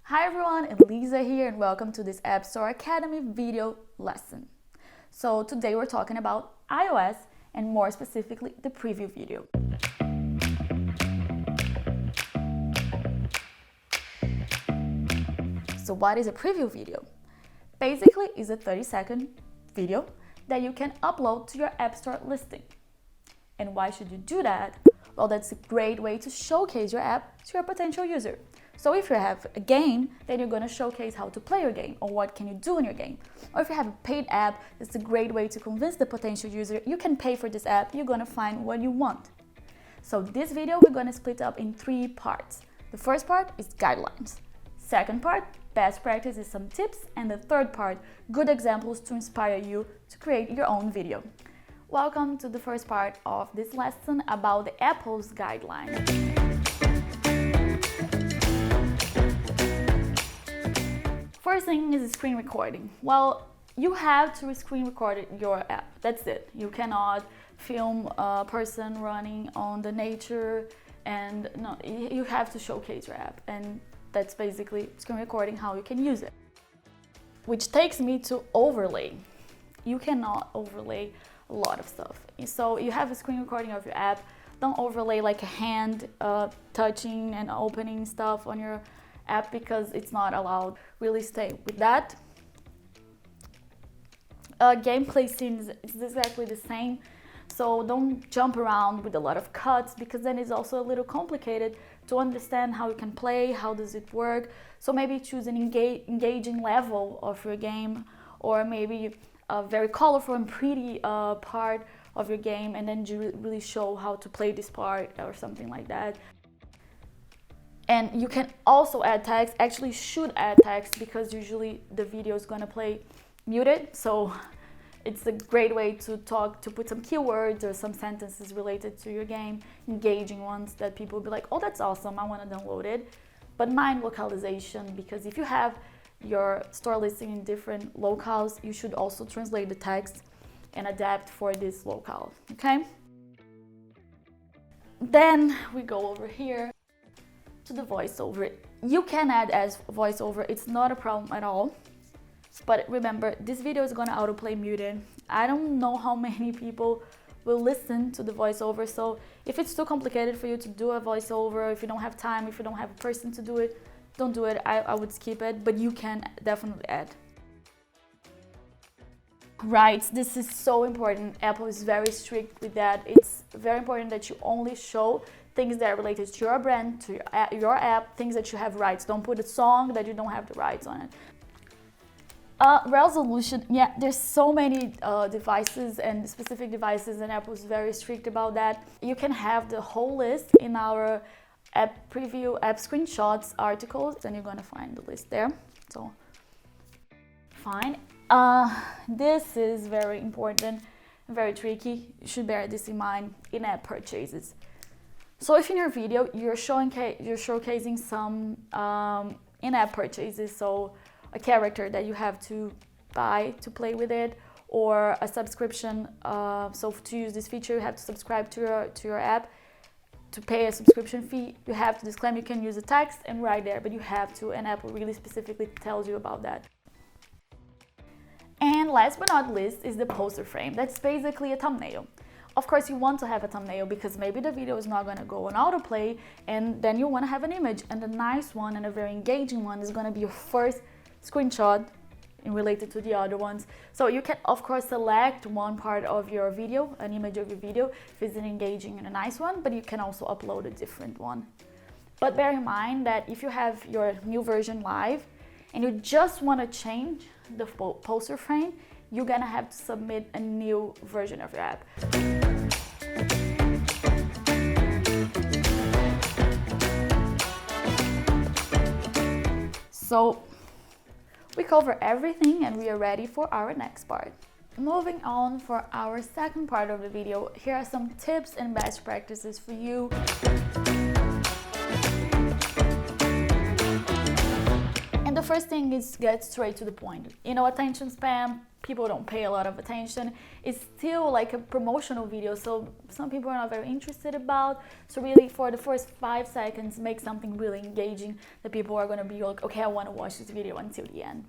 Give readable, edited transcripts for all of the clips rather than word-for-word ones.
Hi everyone, Elisa here and welcome to this App Store Academy video lesson. So today we're talking about iOS and more specifically the preview video. So what is a preview video? Basically it's a 30-second video that you can upload to your App Store listing. And why should you do that? Well, that's a great way to showcase your app to your potential user. So if you have a game, then you're going to showcase how to play your game or what can you do in your game. Or if you have a paid app, it's a great way to convince the potential user you can pay for this app, you're going to find what you want. So this video we're going to split up in 3 parts. The first part is guidelines. Second part, best practices, some tips. And the third part, good examples to inspire you to create your own video. Welcome to the first part of this lesson about the Apple's guidelines. First thing is screen recording. Well, you have to screen record your app. That's it. You cannot film a person running on the nature, and no, you have to showcase your app, and that's basically screen recording, how you can use it. Which takes me to overlay. You cannot overlay a lot of stuff. So you have a screen recording of your app. Don't overlay like a hand touching and opening stuff on your app because it's not allowed. Really stay with that. Gameplay scenes is exactly the same. So don't jump around with a lot of cuts because then it's also a little complicated to understand how you can play, how does it work. So maybe choose an engaging level of your game, or maybe a very colorful and pretty part of your game, and then you really show how to play this part or something like that. And you can also add text, actually should add text because usually the video is gonna play muted. So it's a great way to talk, to put some keywords or some sentences related to your game, engaging ones that people will be like, oh, that's awesome, I wanna download it. But mind localization, because if you have your store listing in different locales, you should also translate the text and adapt for this locale, okay? Then we go over here to the voiceover. You can add as voiceover, it's not a problem at all. But remember, this video is gonna autoplay muted. I don't know how many people will listen to the voiceover, so if it's too complicated for you to do a voiceover, if you don't have time, if you don't have a person to do it, don't do it. I would skip it, but you can definitely add. Rights, this is so important. Apple is very strict with that. It's very important that you only show things that are related to your brand, to your app, things that you have rights. Don't put a song that you don't have the rights on it. Resolution, yeah, there's so many devices and specific devices, and Apple is very strict about that. You can have the whole list in our app preview, app screenshots articles, and you're gonna find the list there. So fine. This is very important, very tricky. You should bear this in mind in app purchases. So if in your video you're showcasing some in-app purchases, so a character that you have to buy to play with it, or a subscription. So to use this feature, you have to subscribe to your app. To pay a subscription fee, you have to disclaim. You can use a text and write there, but you have to, and Apple really specifically tells you about that. And last but not least is the poster frame. That's basically a thumbnail. Of course, you want to have a thumbnail because maybe the video is not going to go on autoplay, and then you want to have an image, and a nice one and a very engaging one is going to be your first screenshot in related to the other ones. So you can of course select one part of your video, an image of your video, if it's an engaging and a nice one, but you can also upload a different one. But bear in mind that if you have your new version live and you just want to change the poster frame, you're gonna have to submit a new version of your app. So we cover everything and we are ready for our next part. Moving on for our second part of the video, here are some tips and best practices for you. And the first thing is get straight to the point. You know, attention span, people don't pay a lot of attention. It's still like a promotional video, so some people are not very interested about. So really, for the first 5 seconds, make something really engaging that people are gonna be like, okay, I wanna watch this video until the end.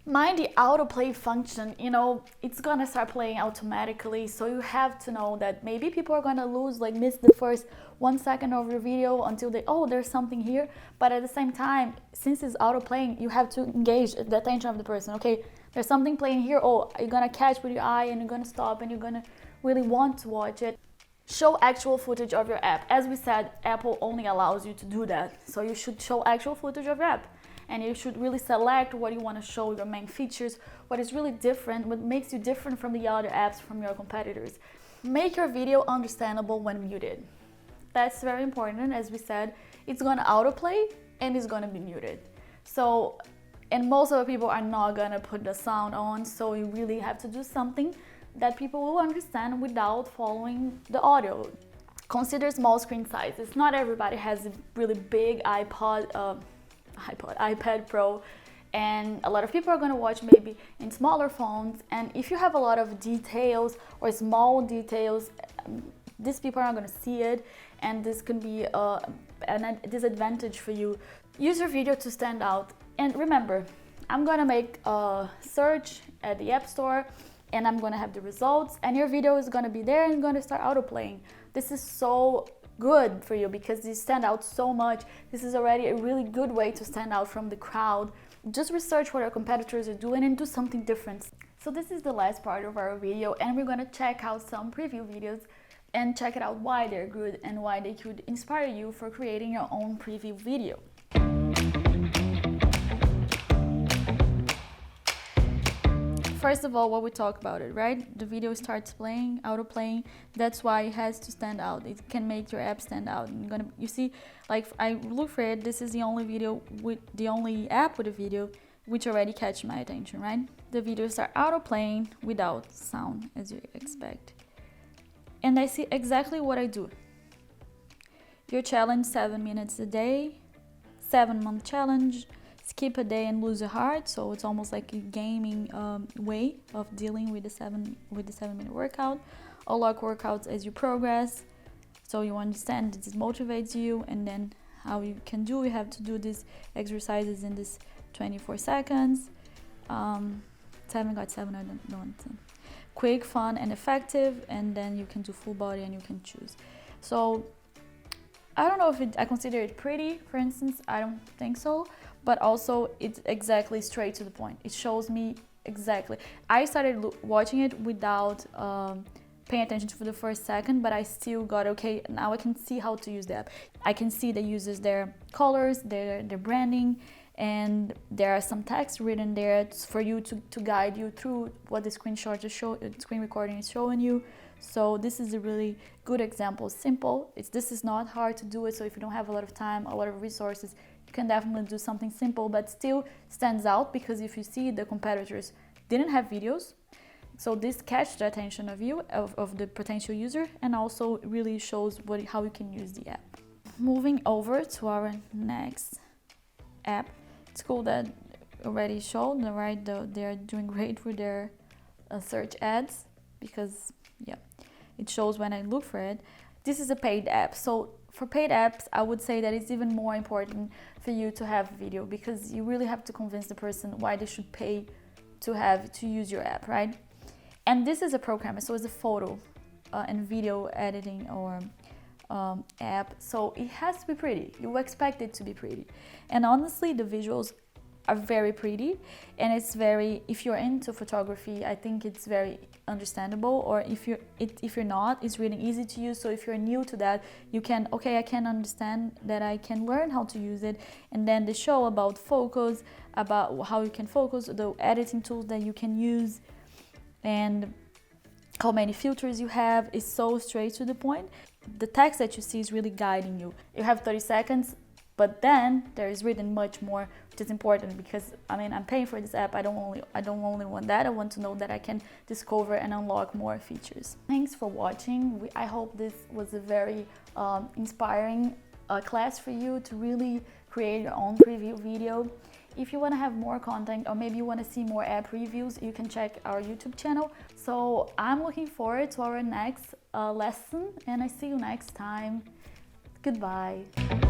Mind the autoplay function, you know, it's gonna start playing automatically, so you have to know that maybe people are gonna miss the first 1 second of your video until they, oh, there's something here. But at the same time, since it's autoplaying, you have to engage the attention of the person. Okay, there's something playing here, oh, you're gonna catch with your eye and you're gonna stop and you're gonna really want to watch it. Show actual footage of your app. As we said, Apple only allows you to do that, so you should show actual footage of your app. And you should really select what you want to show, your main features, what is really different, what makes you different from the other apps, from your competitors. Make your video understandable when muted. That's very important. As we said, it's going to autoplay and it's going to be muted. So, and most of the people are not going to put the sound on, so you really have to do something that people will understand without following the audio. Consider small screen sizes. Not everybody has a really big iPad Pro, and a lot of people are going to watch maybe in smaller phones, and if you have a lot of details or small details, these people are going to see it, and this can be a disadvantage for you. Use your video to stand out, and remember, I'm going to make a search at the App Store and I'm going to have the results, and your video is going to be there and going to start autoplaying. This is so good for you because you stand out so much. This is already a really good way to stand out from the crowd. Just research what our competitors are doing and do something different. So this is the last part of our video, and we're going to check out some preview videos and check it out why they're good and why they could inspire you for creating your own preview video. First of all, what we talk about it, right? The video starts playing, auto-playing. That's why it has to stand out. It can make your app stand out. You see, like I look for it. This is the only app with a video which already catch my attention, right? The video start auto-playing without sound, as you expect. And I see exactly what I do. Your challenge, 7 minutes a day, 7-month challenge. Skip a day and lose your heart, so it's almost like a gaming way of dealing with the 7-minute workout. Unlock workouts as you progress, so you understand that this motivates you, and then how you can do. You have to do these exercises in this 24 seconds. 7 got 7. I don't know. Quick, fun, and effective, and then you can do full body and you can choose. So I don't know if I consider it pretty, for instance. I don't think so. But also it's exactly straight to the point. It shows me exactly. I started watching it without paying attention for the first second, but I still got, okay, now I can see how to use the app. I can see the users, their colors, their branding, and there are some text written there for you to guide you through what the screen recording is showing you. So this is a really good example. Simple. This is not hard to do it. So if you don't have a lot of time, a lot of resources, you can definitely do something simple, but still stands out, because if you see, the competitors didn't have videos. So this catches the attention of the potential user, and also really shows how you can use the app. Moving over to our next app. It's cool that already showed, right? They're doing great with their search ads, because yeah, it shows when I look for it. This is a paid app. So for paid apps, I would say that it's even more important for you to have video, because you really have to convince the person why they should pay to use your app, right? And this is a program, so it's a photo and video editing or app, so it has to be pretty. You expect it to be pretty, and honestly, the visuals are very pretty, and it's very, if you're into photography, I think it's very understandable, or if you're not, it's really easy to use. So if you're new to that, you can, okay, I can understand that, I can learn how to use it. And then they show about focus, about how you can focus, the editing tools that you can use, and how many filters you have. Is so straight to the point. The text that you see is really guiding you. You have 30 seconds, but then there is written much more, which is important, because I mean, I'm paying for this app. I don't only want that. I want to know that I can discover and unlock more features. Thanks for watching. I hope this was a very inspiring class for you to really create your own preview video. If you want to have more content, or maybe you want to see more app reviews, you can check our YouTube channel. So I'm looking forward to our next lesson, and I see you next time. Goodbye.